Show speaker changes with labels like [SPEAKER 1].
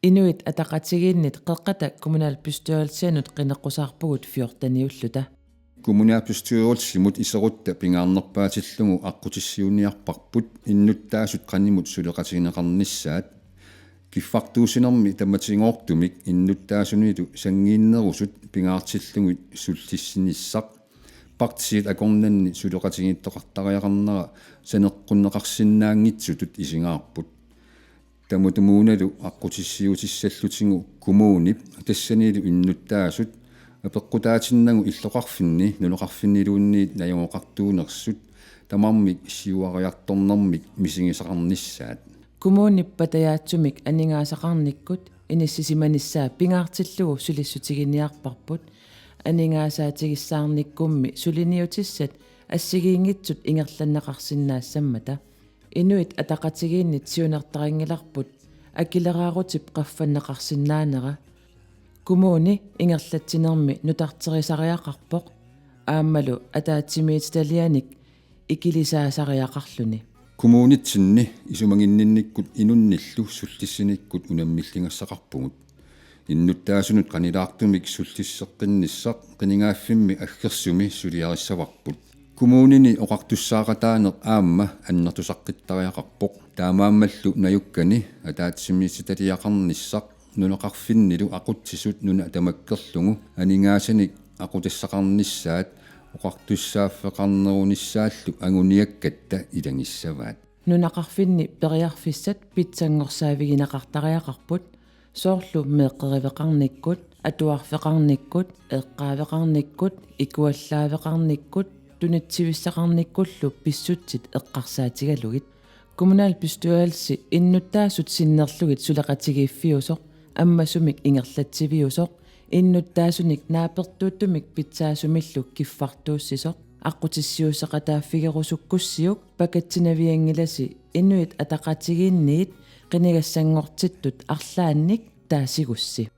[SPEAKER 1] Inuit ataqatigiinnit qeqqata kommunalbestyrelsianut qinneqqusaarpugut 14
[SPEAKER 2] kommunalbestyrelsimut iserutta pingaarnerpaatillugu aqqutissiuniarparput innuttaasut qannimut suleqatigineqarnissaat kiffartuusinermi tamatingoortumik innuttaasunitu sangiinnerusut pingaartillugut sultissinissaq partiit akornanni suleqatigiittoqartariaqarnera saneqqunneqarsinnaangitsutut isingaarput tamutumuunalu aqqutissiutissallutigu kumuunip tassaniilu innuttaasut apeqqutaatinnangu illoqarfinni nuleqarfinniluunniit najungoqartuunersut tamarmik siuariartornermik misingisaqarnissaat
[SPEAKER 1] kumuunnippatayaatsumik aningaasaqarnikkut inississimanissaa pingaartillugu sulissutiginniarparput aningaasaatigissаарnikkummi suliniutissat ассигиингитсут ингерланнеқарсинаассаммата инуит атақатигииннит сиунертарингиларпут акилераарутип қаффаннеқарсинаанера кумууни ингерлатсинерми нутартерисариақарпоқ ааммалу атаатсимиититалианик икилисаасариақарлуни
[SPEAKER 2] кумуунитсинни исумагиннинниккут инунниллу султиссиниккут унаммиллингассақарпугут иннуттаасунут канилаартумик султиссеққинниссақ қинигааффимми аггерсуми сулиариссаварпут кумуунини оқартуссаақатаанеқ аама аннертусаққиттариақарпоқ таамааммаллу наюккани атаатсимиититалиақарниссақ нунеқарфиннилу ақутсисут нуна тамаккерлугу анигаасаник ақутассақарнissaат оқартуссааффеқарнерунissaаллу агуниаккатта илангиссаваат
[SPEAKER 1] нунақарфинни периарфиссат питсангорсаавигинеқартариақарпут соорлу меэққеривеқарниккут атуарфеқарниккут эққаавеқарниккут икуаллаавеқарниккут тунитсивиссақарниккуллу писсутсит эққарсаатигалугит kommunalbestyrelse иннуттаасут синнерлугит сулеқатигииффиусоқ аммасумик ингерлатсивиусоқ иннуттаасуник наапертууттумик питсаасумиллу киффартууссисоқ аққутиссиусеқатааффигерусуккуссиук пакатсинавиангиласи инуит атақатигиинниит қинигассангортиттут арлаанник таасигусси